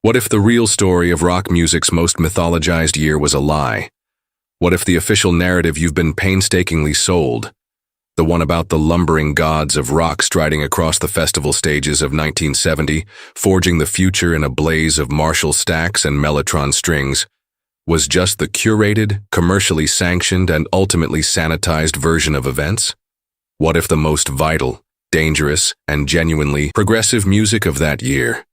What if the real story of rock music's most mythologized year was a lie? What if the official narrative you've been painstakingly sold, the one about the lumbering gods of rock striding across the festival stages of 1970, forging the future in a blaze of Marshall stacks and Mellotron strings, was just the curated, commercially sanctioned, and ultimately sanitized version of events? What if the most vital, dangerous, and genuinely progressive music of that year,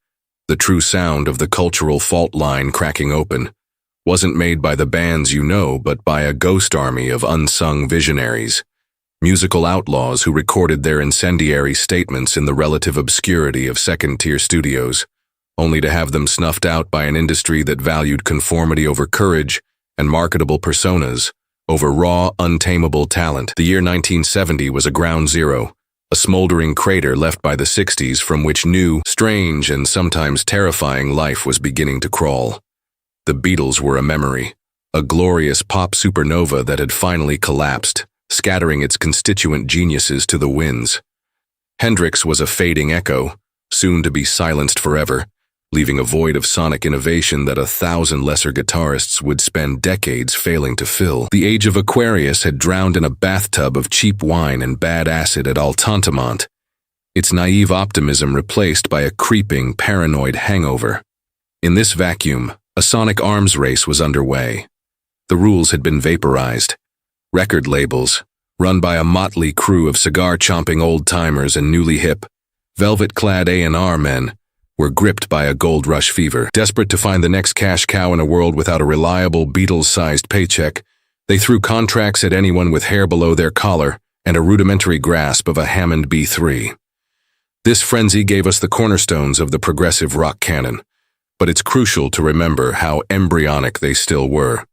the true sound of the cultural fault line cracking open, wasn't made by the bands you know, but by a ghost army of unsung visionaries, musical outlaws who recorded their incendiary statements in the relative obscurity of second-tier studios, only to have them snuffed out by an industry that valued conformity over courage and marketable personas over raw, untamable talent? The year 1970 was a ground zero, a smoldering crater left by the 60s from which new, strange, and sometimes terrifying life was beginning to crawl. The Beatles were a memory, a glorious pop supernova that had finally collapsed, scattering its constituent geniuses to the winds. Hendrix was a fading echo, soon to be silenced forever, leaving a void of sonic innovation that 1,000 lesser guitarists would spend decades failing to fill. The age of Aquarius had drowned in a bathtub of cheap wine and bad acid at Altamont, its naive optimism replaced by a creeping, paranoid hangover. In this vacuum, a sonic arms race was underway. The rules had been vaporized. Record labels, run by a motley crew of cigar-chomping old-timers and newly hip, velvet-clad A&R men, were gripped by a gold rush fever. Desperate to find the next cash cow in a world without a reliable Beatles-sized paycheck, they threw contracts at anyone with hair below their collar and a rudimentary grasp of a Hammond B3. This frenzy gave us the cornerstones of the progressive rock canon, but it's crucial to remember how embryonic they still were.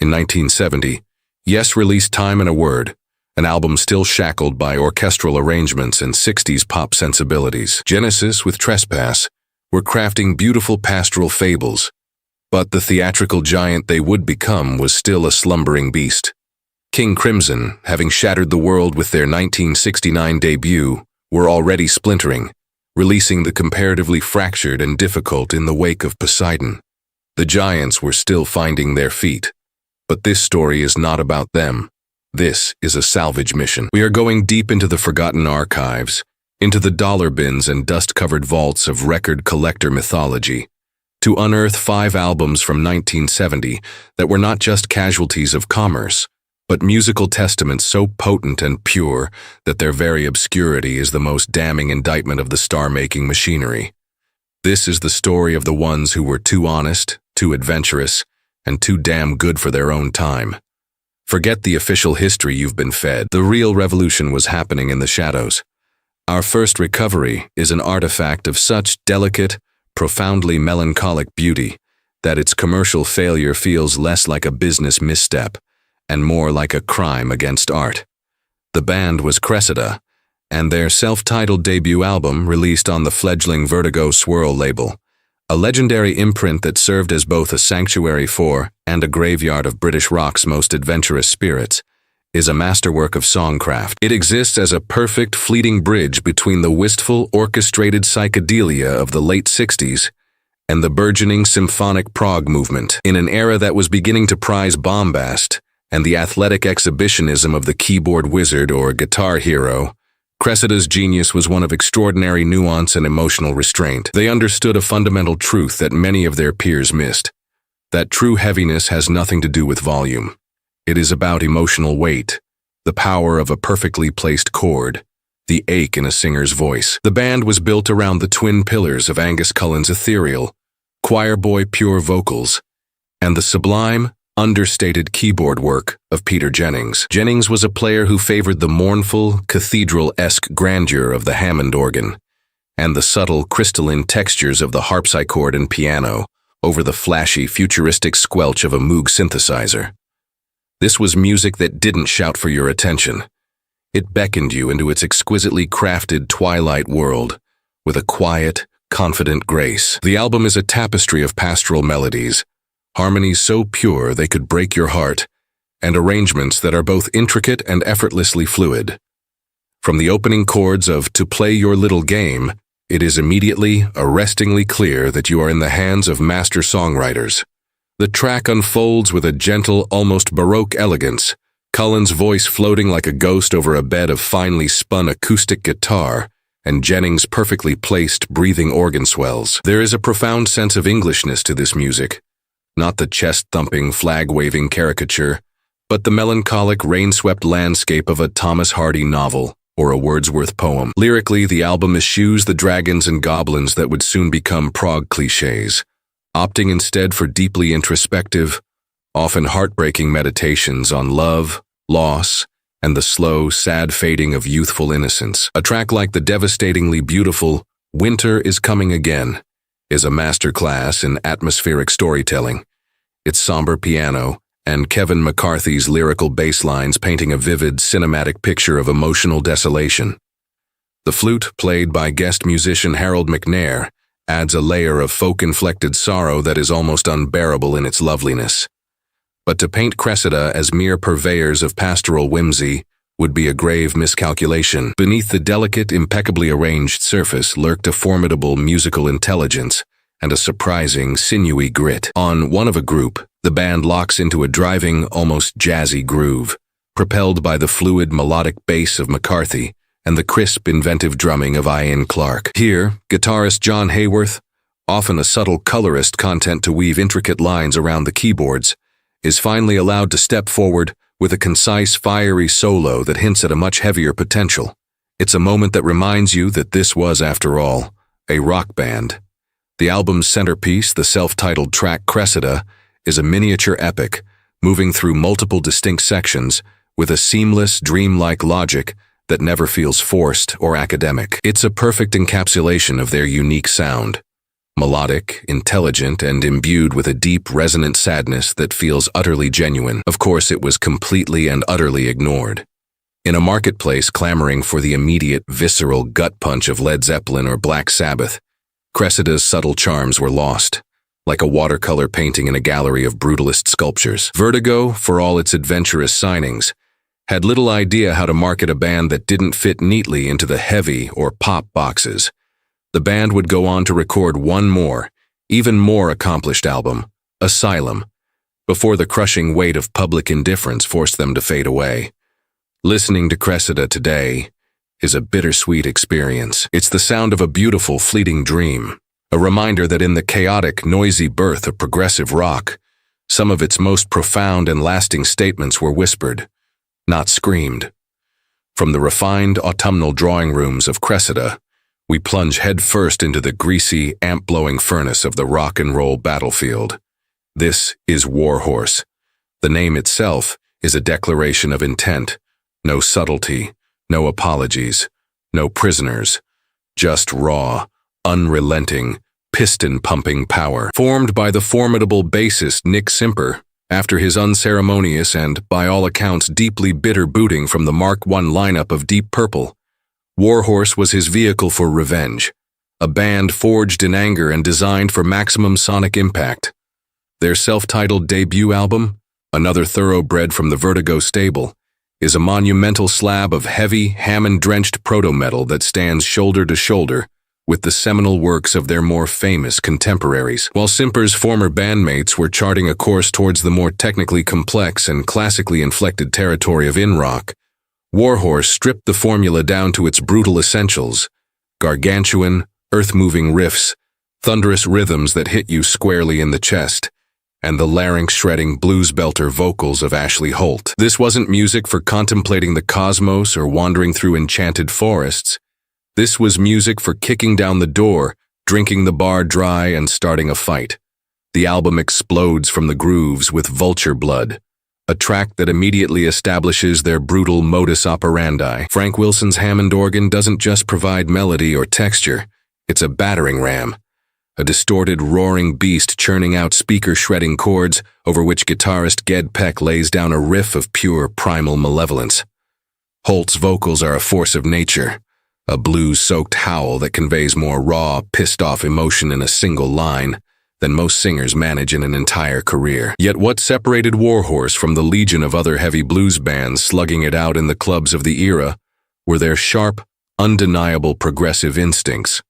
In 1970, Yes released Time and a Word, an album still shackled by orchestral arrangements and 60s pop sensibilities. Genesis, with Trespass, were crafting beautiful pastoral fables, but the theatrical giant they would become was still a slumbering beast. King Crimson, having shattered the world with their 1969 debut, were already splintering, releasing the comparatively fractured and difficult In the Wake of Poseidon. The giants were still finding their feet, but this story is not about them. This is a salvage mission. We are going deep into the forgotten archives, into the dollar bins and dust-covered vaults of record collector mythology, to unearth 5 albums from 1970 that were not just casualties of commerce, but musical testaments so potent and pure that their very obscurity is the most damning indictment of the star-making machinery. This is the story of the ones who were too honest, too adventurous, and too damn good for their own time. Forget the official history you've been fed. The real revolution was happening in the shadows. Our first recovery is an artifact of such delicate, profoundly melancholic beauty that its commercial failure feels less like a business misstep and more like a crime against art. The band was Cressida, and their self-titled debut album released on the fledgling Vertigo Swirl label, a legendary imprint that served as both a sanctuary for and a graveyard of British rock's most adventurous spirits, is a masterwork of songcraft. It exists as a perfect, fleeting bridge between the wistful, orchestrated psychedelia of the late 60s and the burgeoning symphonic prog movement. In an era that was beginning to prize bombast and the athletic exhibitionism of the keyboard wizard or guitar hero, Cressida's genius was one of extraordinary nuance and emotional restraint. They understood a fundamental truth that many of their peers missed, that true heaviness has nothing to do with volume. It is about emotional weight, the power of a perfectly placed chord, the ache in a singer's voice. The band was built around the twin pillars of Angus Cullen's ethereal, choir-boy pure vocals, and the sublime, understated keyboard work of Peter Jennings. Jennings was a player who favored the mournful, cathedral-esque grandeur of the Hammond organ, and the subtle, crystalline textures of the harpsichord and piano over the flashy, futuristic squelch of a Moog synthesizer. This was music that didn't shout for your attention. It beckoned you into its exquisitely crafted twilight world with a quiet, confident grace. The album is a tapestry of pastoral melodies, harmonies so pure they could break your heart, and arrangements that are both intricate and effortlessly fluid. From the opening chords of To Play Your Little Game it is immediately, arrestingly clear that you are in the hands of master songwriters. The track unfolds with a gentle, almost Baroque elegance, Cullen's voice floating like a ghost over a bed of finely spun acoustic guitar, and Jennings' perfectly placed, breathing organ swells. There is a profound sense of Englishness to this music, not the chest-thumping, flag-waving caricature, but the melancholic, rain-swept landscape of a Thomas Hardy novel or a Wordsworth poem. Lyrically, the album eschews the dragons and goblins that would soon become prog cliches, opting instead for deeply introspective, often heartbreaking meditations on love, loss, and the slow, sad fading of youthful innocence. A track like the devastatingly beautiful Winter is Coming Again is a masterclass in atmospheric storytelling, its somber piano and Kevin McCarthy's lyrical bass lines painting a vivid, cinematic picture of emotional desolation. The flute, played by guest musician Harold McNair, adds a layer of folk-inflected sorrow that is almost unbearable in its loveliness. But to paint Cressida as mere purveyors of pastoral whimsy would be a grave miscalculation. Beneath the delicate, impeccably arranged surface lurked a formidable musical intelligence and a surprising, sinewy grit. On One of a Group, the band locks into a driving, almost jazzy groove, propelled by the fluid, melodic bass of McCarthy and the crisp, inventive drumming of Ian Clark. Here, guitarist John Hayworth, often a subtle colorist content to weave intricate lines around the keyboards, is finally allowed to step forward with a concise, fiery solo that hints at a much heavier potential. It's a moment that reminds you that this was, after all, a rock band. The album's centerpiece, the self-titled track Cressida, is a miniature epic, moving through multiple distinct sections with a seamless, dreamlike logic that never feels forced or academic. It's a perfect encapsulation of their unique sound, melodic, intelligent, and imbued with a deep, resonant sadness that feels utterly genuine. Of course, it was completely and utterly ignored. In a marketplace clamoring for the immediate, visceral gut punch of Led Zeppelin or Black Sabbath, Cressida's subtle charms were lost, like a watercolor painting in a gallery of brutalist sculptures. Vertigo, for all its adventurous signings, had little idea how to market a band that didn't fit neatly into the heavy or pop boxes. The band would go on to record one more, even more accomplished album, Asylum, before the crushing weight of public indifference forced them to fade away. Listening to Cressida today is a bittersweet experience. It's the sound of a beautiful, fleeting dream, a reminder that in the chaotic, noisy birth of progressive rock, some of its most profound and lasting statements were whispered, not screamed. From the refined autumnal drawing rooms of Cressida, we plunge headfirst into the greasy, amp-blowing furnace of the rock and roll battlefield. This is Warhorse. The name itself is a declaration of intent. No subtlety, no apologies, no prisoners, just raw, unrelenting, piston-pumping power. Formed by the formidable bassist Nick Simper, after his unceremonious and, by all accounts, deeply bitter booting from the Mark I lineup of Deep Purple, Warhorse was his vehicle for revenge, a band forged in anger and designed for maximum sonic impact. Their self-titled debut album, another thoroughbred from the Vertigo stable, is a monumental slab of heavy, Hammond-drenched proto-metal that stands shoulder to shoulder with the seminal works of their more famous contemporaries. While Simper's former bandmates were charting a course towards the more technically complex and classically inflected territory of in-rock, Warhorse stripped the formula down to its brutal essentials: gargantuan, earth-moving riffs, thunderous rhythms that hit you squarely in the chest, and the larynx-shredding blues-belter vocals of Ashley Holt. This wasn't music for contemplating the cosmos or wandering through enchanted forests. This was music for kicking down the door, drinking the bar dry, and starting a fight. The album explodes from the grooves with Vulture Blood, a track that immediately establishes their brutal modus operandi. Frank Wilson's Hammond organ doesn't just provide melody or texture, it's a battering ram, a distorted, roaring beast churning out speaker-shredding chords over which guitarist Ged Peck lays down a riff of pure primal malevolence. Holt's vocals are a force of nature, a blues-soaked howl that conveys more raw, pissed-off emotion in a single line than most singers manage in an entire career. Yet what separated Warhorse from the legion of other heavy blues bands slugging it out in the clubs of the era were their sharp, undeniable progressive instincts.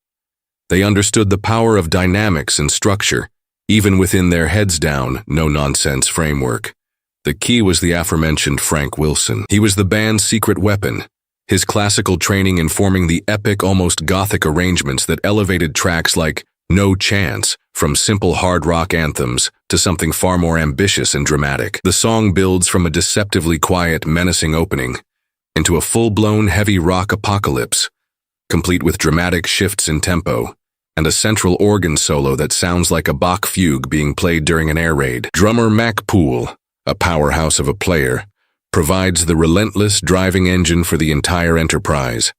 They understood the power of dynamics and structure, even within their heads-down, no-nonsense framework. The key was the aforementioned Frank Wilson. He was the band's secret weapon, his classical training informing the epic, almost gothic arrangements that elevated tracks like No Chance from simple hard rock anthems to something far more ambitious and dramatic. The song builds from a deceptively quiet, menacing opening into a full-blown heavy rock apocalypse, complete with dramatic shifts in tempo and a central organ solo that sounds like a Bach fugue being played during an air raid. Drummer Mac Poole, a powerhouse of a player, provides the relentless driving engine for the entire enterprise.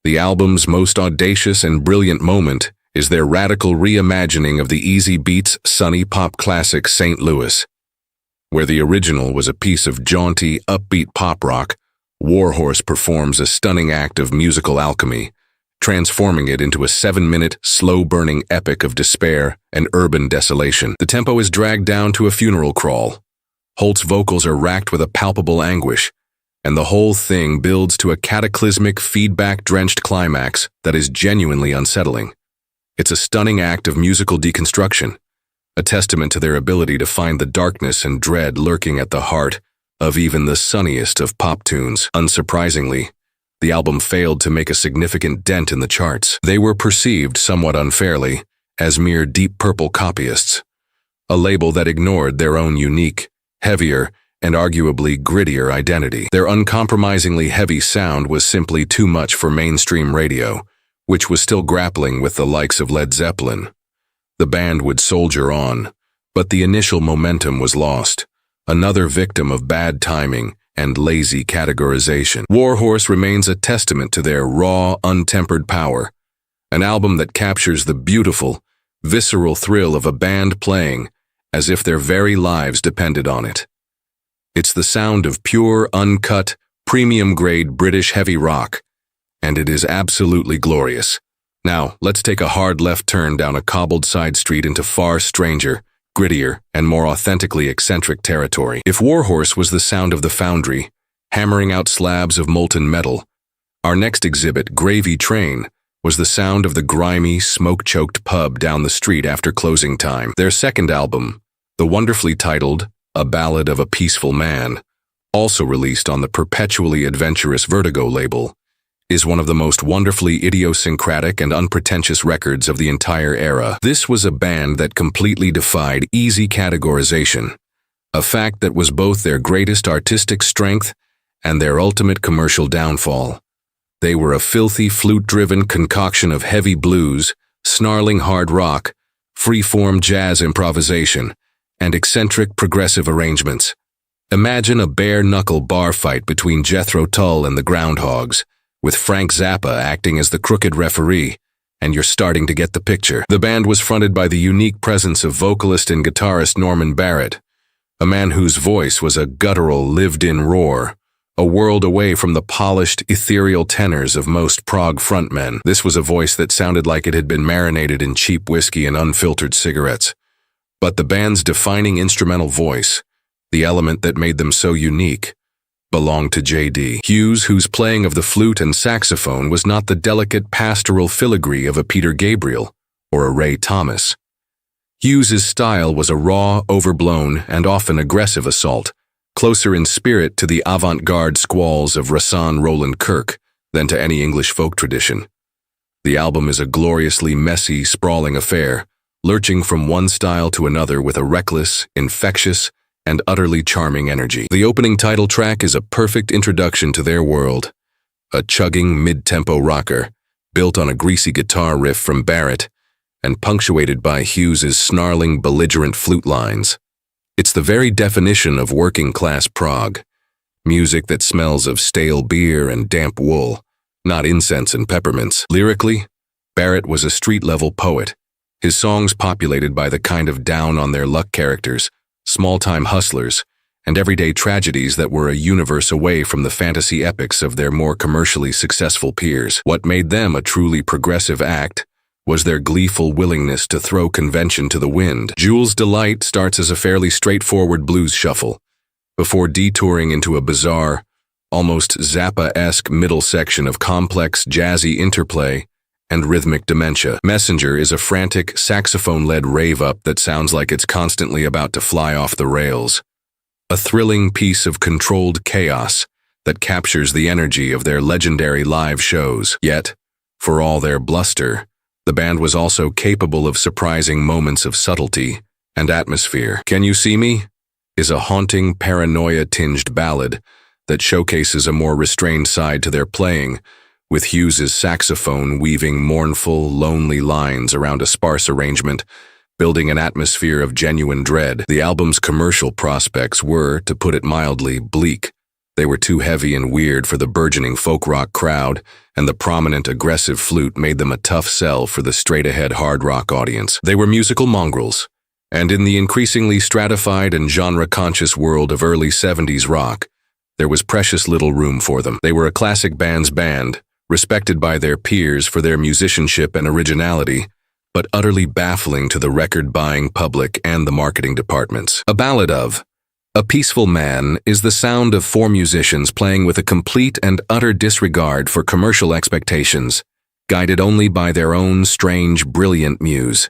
The album's most audacious and brilliant moment is their radical reimagining of the Easy Beats sunny pop classic St. Louis. Where the original was a piece of jaunty, upbeat pop rock, Warhorse performs a stunning act of musical alchemy, transforming it into a 7-minute, slow-burning epic of despair and urban desolation. The tempo is dragged down to a funeral crawl. Holt's vocals are racked with a palpable anguish, and the whole thing builds to a cataclysmic, feedback-drenched climax that is genuinely unsettling. It's a stunning act of musical deconstruction, a testament to their ability to find the darkness and dread lurking at the heart of even the sunniest of pop tunes. Unsurprisingly, the album failed to make a significant dent in the charts. They were perceived, somewhat unfairly, as mere Deep Purple copyists, a label that ignored their own unique, heavier, and arguably grittier identity. Their uncompromisingly heavy sound was simply too much for mainstream radio, which was still grappling with the likes of Led Zeppelin. The band would soldier on, but the initial momentum was lost, another victim of bad timing and lazy categorization. Warhorse remains a testament to their raw, untempered power, an album that captures the beautiful, visceral thrill of a band playing as if their very lives depended on it. It's the sound of pure, uncut, premium-grade British heavy rock, and it is absolutely glorious. Now, let's take a hard left turn down a cobbled side street into far stranger, grittier, and more authentically eccentric territory. If Warhorse was the sound of the foundry, hammering out slabs of molten metal, our next exhibit, Gravy Train, was the sound of the grimy, smoke-choked pub down the street after closing time. Their second album, the wonderfully titled A Ballad of a Peaceful Man, also released on the perpetually adventurous Vertigo label, is one of the most wonderfully idiosyncratic and unpretentious records of the entire era. This was a band that completely defied easy categorization, a fact that was both their greatest artistic strength and their ultimate commercial downfall. They were a filthy, flute-driven concoction of heavy blues, snarling hard rock, free-form jazz improvisation, and eccentric progressive arrangements. Imagine a bare-knuckle bar fight between Jethro Tull and the Groundhogs, with Frank Zappa acting as the crooked referee, and you're starting to get the picture. The band was fronted by the unique presence of vocalist and guitarist Norman Barrett, a man whose voice was a guttural, lived-in roar, a world away from the polished, ethereal tenors of most prog frontmen. This was a voice that sounded like it had been marinated in cheap whiskey and unfiltered cigarettes. But the band's defining instrumental voice, the element that made them so unique, belonged to J.D. Hughes, whose playing of the flute and saxophone was not the delicate pastoral filigree of a Peter Gabriel or a Ray Thomas. Hughes's style was a raw, overblown, and often aggressive assault, closer in spirit to the avant-garde squalls of Rahsaan Roland Kirk than to any English folk tradition. The album is a gloriously messy, sprawling affair, lurching from one style to another with a reckless, infectious, and utterly charming energy. The opening title track is a perfect introduction to their world, a chugging mid-tempo rocker, built on a greasy guitar riff from Barrett, and punctuated by Hughes's snarling, belligerent flute lines. It's the very definition of working-class prog, music that smells of stale beer and damp wool, not incense and peppermints. Lyrically, Barrett was a street-level poet, his songs populated by the kind of down-on-their-luck characters, small-time hustlers, and everyday tragedies that were a universe away from the fantasy epics of their more commercially successful peers. What made them a truly progressive act was their gleeful willingness to throw convention to the wind. Jules Delight starts as a fairly straightforward blues shuffle, before detouring into a bizarre, almost Zappa-esque middle section of complex, jazzy interplay and rhythmic dementia. Messenger is a frantic, saxophone-led rave-up that sounds like it's constantly about to fly off the rails. A thrilling piece of controlled chaos that captures the energy of their legendary live shows. Yet, for all their bluster, the band was also capable of surprising moments of subtlety and atmosphere. Can You See Me? Is a haunting, paranoia-tinged ballad that showcases a more restrained side to their playing, with Hughes's saxophone weaving mournful, lonely lines around a sparse arrangement, building an atmosphere of genuine dread. The album's commercial prospects were, to put it mildly, bleak. They were too heavy and weird for the burgeoning folk rock crowd, and the prominent aggressive flute made them a tough sell for the straight-ahead hard rock audience. They were musical mongrels, and in the increasingly stratified and genre-conscious world of early 70s rock, there was precious little room for them. They were a classic band's band, respected by their peers for their musicianship and originality, but utterly baffling to the record-buying public and the marketing departments. A ballad of A Peaceful Man is the sound of four musicians playing with a complete and utter disregard for commercial expectations, guided only by their own strange, brilliant muse.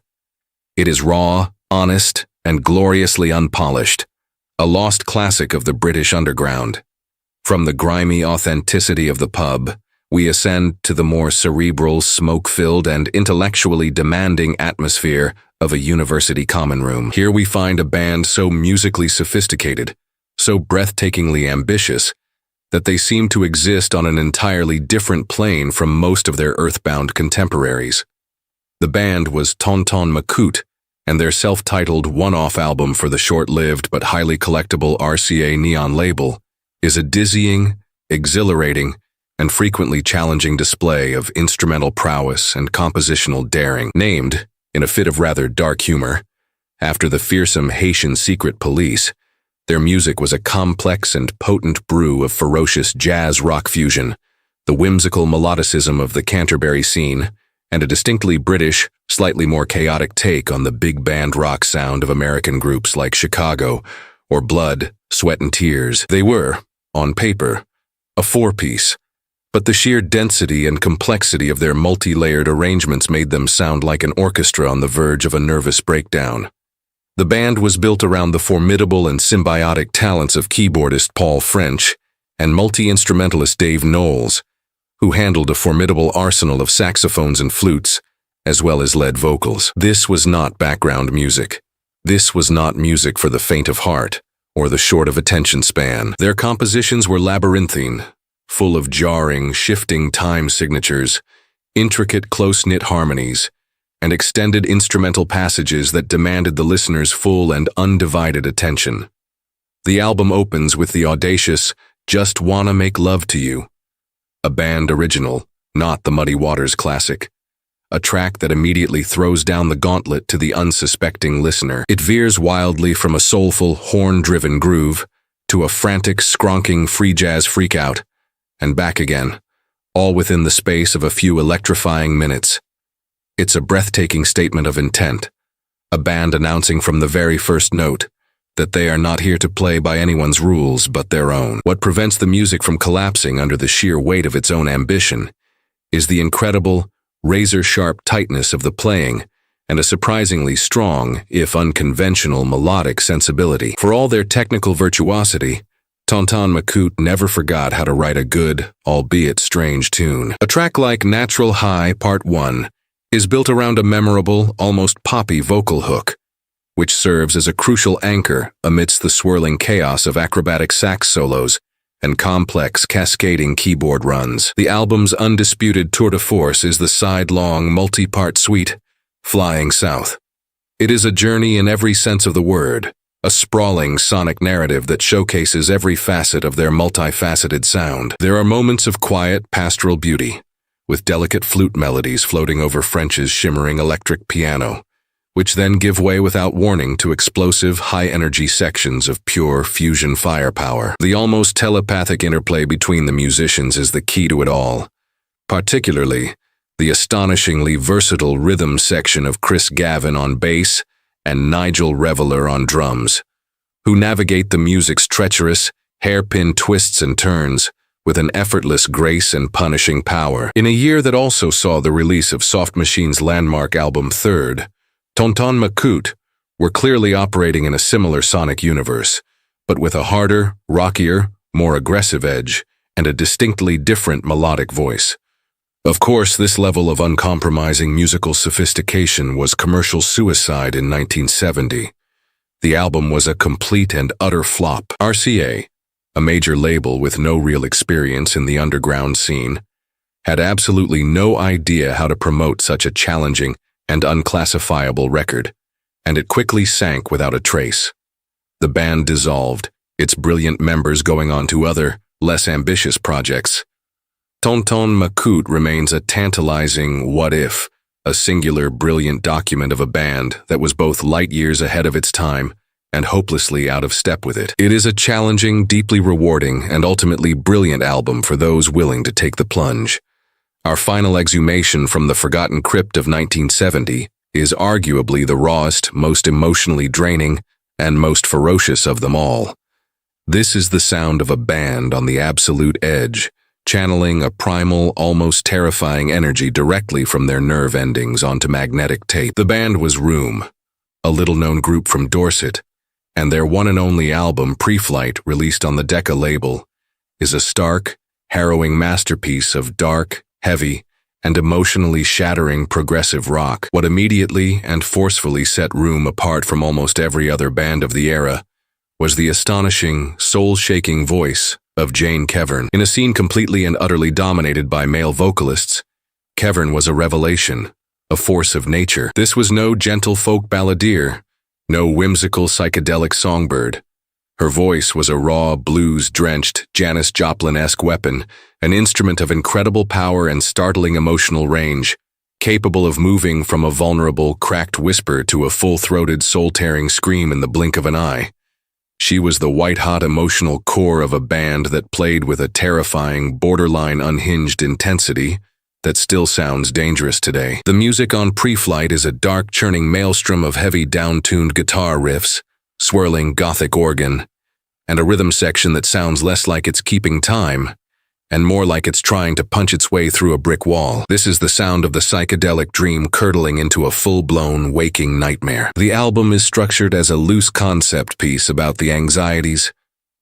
It is raw, honest, and gloriously unpolished, a lost classic of the British underground. From the grimy authenticity of the pub, we ascend to the more cerebral, smoke-filled, and intellectually demanding atmosphere of a university common room. Here we find a band so musically sophisticated, so breathtakingly ambitious, that they seem to exist on an entirely different plane from most of their earthbound contemporaries. The band was Tonton Macoute, and their self-titled one-off album for the short-lived but highly collectible RCA Neon label is a dizzying, exhilarating, and frequently challenging display of instrumental prowess and compositional daring. Named, in a fit of rather dark humor, after the fearsome Haitian secret police, their music was a complex and potent brew of ferocious jazz rock fusion, the whimsical melodicism of the Canterbury scene, and a distinctly British, slightly more chaotic take on the big band rock sound of American groups like Chicago or Blood, Sweat and Tears. They were, on paper, a four-piece, but the sheer density and complexity of their multi-layered arrangements made them sound like an orchestra on the verge of a nervous breakdown. The band was built around the formidable and symbiotic talents of keyboardist Paul French and multi-instrumentalist Dave Knowles, who handled a formidable arsenal of saxophones and flutes, as well as lead vocals. This was not background music. This was not music for the faint of heart or the short of attention span. Their compositions were labyrinthine, full of jarring, shifting time signatures, intricate, close-knit harmonies, and extended instrumental passages that demanded the listener's full and undivided attention. The album opens with the audacious Just Wanna Make Love to You, a band original, not the Muddy Waters classic, a track that immediately throws down the gauntlet to the unsuspecting listener. It veers wildly from a soulful, horn-driven groove to a frantic, skronking free jazz freakout, and back again, all within the space of a few electrifying minutes. It's a breathtaking statement of intent, a band announcing from the very first note that they are not here to play by anyone's rules but their own. What prevents the music from collapsing under the sheer weight of its own ambition is the incredible, razor-sharp tightness of the playing and a surprisingly strong, if unconventional, melodic sensibility. For all their technical virtuosity, Tonton Macoute never forgot how to write a good, albeit strange tune. A track like Natural High Part 1 is built around a memorable, almost poppy vocal hook, which serves as a crucial anchor amidst the swirling chaos of acrobatic sax solos and complex cascading keyboard runs. The album's undisputed tour de force is the side-long, multi-part suite, Flying South. It is a journey in every sense of the word, a sprawling sonic narrative that showcases every facet of their multifaceted sound. There are moments of quiet, pastoral beauty, with delicate flute melodies floating over French's shimmering electric piano, which then give way without warning to explosive, high-energy sections of pure fusion firepower. The almost telepathic interplay between the musicians is the key to it all, particularly the astonishingly versatile rhythm section of Chris Gavin on bass and Nigel Reveler on drums, who navigate the music's treacherous, hairpin twists and turns with an effortless grace and punishing power. In a year that also saw the release of Soft Machine's landmark album Third, Tonton Macoute were clearly operating in a similar sonic universe, but with a harder, rockier, more aggressive edge and a distinctly different melodic voice. Of course, this level of uncompromising musical sophistication was commercial suicide in 1970. The album was a complete and utter flop. RCA, a major label with no real experience in the underground scene, had absolutely no idea how to promote such a challenging and unclassifiable record, and it quickly sank without a trace. The band dissolved, its brilliant members going on to other, less ambitious projects. Tonton Macoute remains a tantalizing what-if, a singular, brilliant document of a band that was both light years ahead of its time and hopelessly out of step with it. It is a challenging, deeply rewarding, and ultimately brilliant album for those willing to take the plunge. Our final exhumation from the forgotten crypt of 1970 is arguably the rawest, most emotionally draining, and most ferocious of them all. This is the sound of a band on the absolute edge, channeling a primal, almost terrifying energy directly from their nerve endings onto magnetic tape. The band was Room, a little-known group from Dorset, and their one and only album, Pre-Flight, released on the Decca label, is a stark, harrowing masterpiece of dark, heavy, and emotionally shattering progressive rock. What immediately and forcefully set Room apart from almost every other band of the era was the astonishing, soul-shaking voice of Jane Kevern. In a scene completely and utterly dominated by male vocalists, Kevern was a revelation, a force of nature. This was no gentle folk balladeer, no whimsical psychedelic songbird. Her voice was a raw, blues-drenched, Janis Joplin-esque weapon, an instrument of incredible power and startling emotional range, capable of moving from a vulnerable, cracked whisper to a full-throated, soul-tearing scream in the blink of an eye. She was the white-hot emotional core of a band that played with a terrifying, borderline unhinged intensity that still sounds dangerous today. The music on Pre-Flight is a dark, churning maelstrom of heavy, down-tuned guitar riffs, swirling gothic organ, and a rhythm section that sounds less like it's keeping time and more like it's trying to punch its way through a brick wall. This is the sound of the psychedelic dream curdling into a full-blown, waking nightmare. The album is structured as a loose concept piece about the anxieties,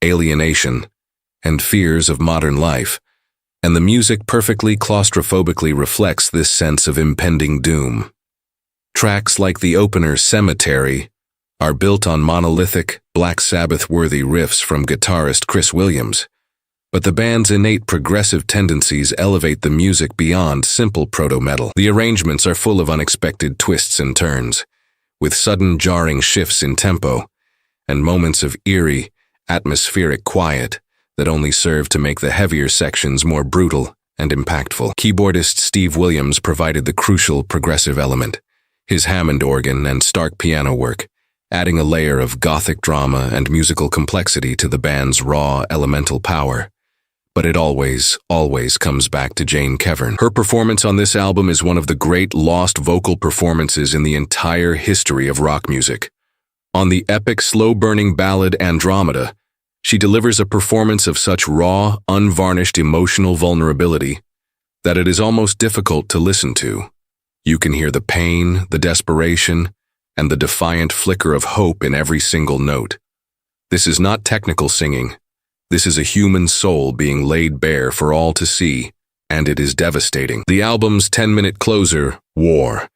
alienation, and fears of modern life, and the music perfectly claustrophobically reflects this sense of impending doom. Tracks like the opener Cemetery are built on monolithic, Black Sabbath-worthy riffs from guitarist Chris Williams, but the band's innate progressive tendencies elevate the music beyond simple proto-metal. The arrangements are full of unexpected twists and turns, with sudden jarring shifts in tempo, and moments of eerie, atmospheric quiet that only serve to make the heavier sections more brutal and impactful. Keyboardist Steve Williams provided the crucial progressive element, his Hammond organ and stark piano work, adding a layer of gothic drama and musical complexity to the band's raw, elemental power. But it always comes back to Jane Kevern. Her performance on this album is one of the great lost vocal performances in the entire history of rock music. On the epic, slow-burning ballad Andromeda, she delivers a performance of such raw, unvarnished emotional vulnerability that it is almost difficult to listen to. You can hear the pain, the desperation, and the defiant flicker of hope in every single note. This is not technical singing. This is a human soul being laid bare for all to see, and it is devastating. The album's 10-minute closer, War,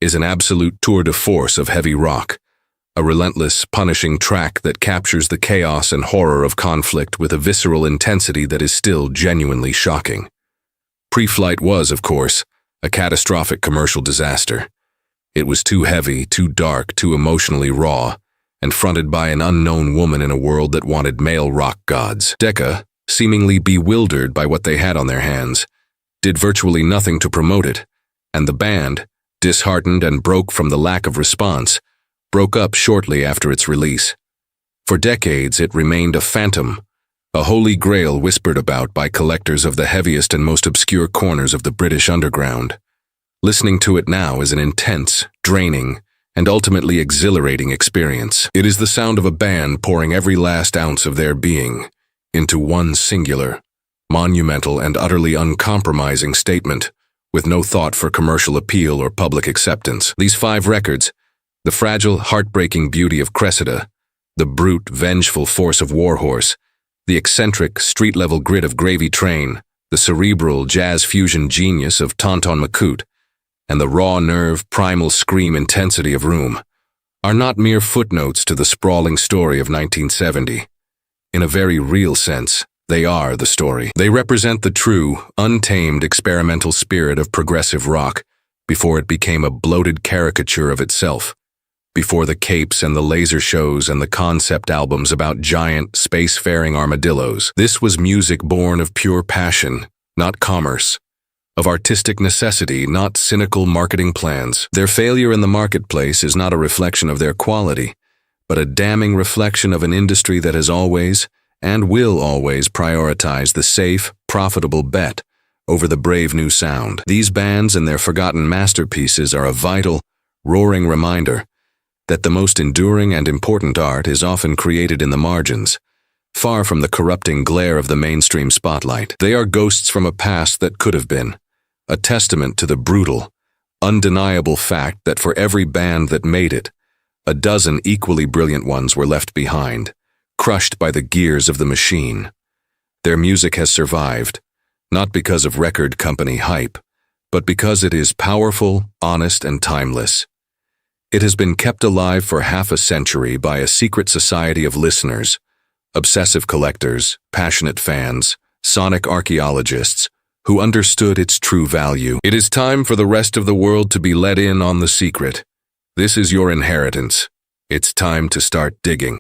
is an absolute tour de force of heavy rock, a relentless, punishing track that captures the chaos and horror of conflict with a visceral intensity that is still genuinely shocking. Pre-Flight was, of course, a catastrophic commercial disaster. It was too heavy, too dark, too emotionally raw, and fronted by an unknown woman in a world that wanted male rock gods. Decca, seemingly bewildered by what they had on their hands, did virtually nothing to promote it, and the band, disheartened and broke from the lack of response, broke up shortly after its release. For decades, it remained a phantom, a holy grail whispered about by collectors of the heaviest and most obscure corners of the British underground. Listening to it now is an intense, draining, and ultimately exhilarating experience. It is the sound of a band pouring every last ounce of their being into one singular, monumental and utterly uncompromising statement, with no thought for commercial appeal or public acceptance. These 5 records, the fragile, heartbreaking beauty of Cressida, the brute, vengeful force of Warhorse, the eccentric, street-level grit of Gravy Train, the cerebral, jazz-fusion genius of Tonton Macoute, and the raw nerve, primal scream intensity of Room, are not mere footnotes to the sprawling story of 1970. In a very real sense, they are the story. They represent the true, untamed experimental spirit of progressive rock before it became a bloated caricature of itself, before the capes and the laser shows and the concept albums about giant, spacefaring armadillos. This was music born of pure passion, not commerce, of artistic necessity, not cynical marketing plans. Their failure in the marketplace is not a reflection of their quality, but a damning reflection of an industry that has always and will always prioritize the safe, profitable bet over the brave new sound. These bands and their forgotten masterpieces are a vital, roaring reminder that the most enduring and important art is often created in the margins, far from the corrupting glare of the mainstream spotlight. They are ghosts from a past that could have been, a testament to the brutal, undeniable fact that for every band that made it, a dozen equally brilliant ones were left behind, crushed by the gears of the machine. Their music has survived, not because of record company hype, but because it is powerful, honest, and timeless. It has been kept alive for half a century by a secret society of listeners, obsessive collectors, passionate fans, sonic archaeologists, who understood its true value. It is time for the rest of the world to be let in on the secret. This is your inheritance. It's time to start digging.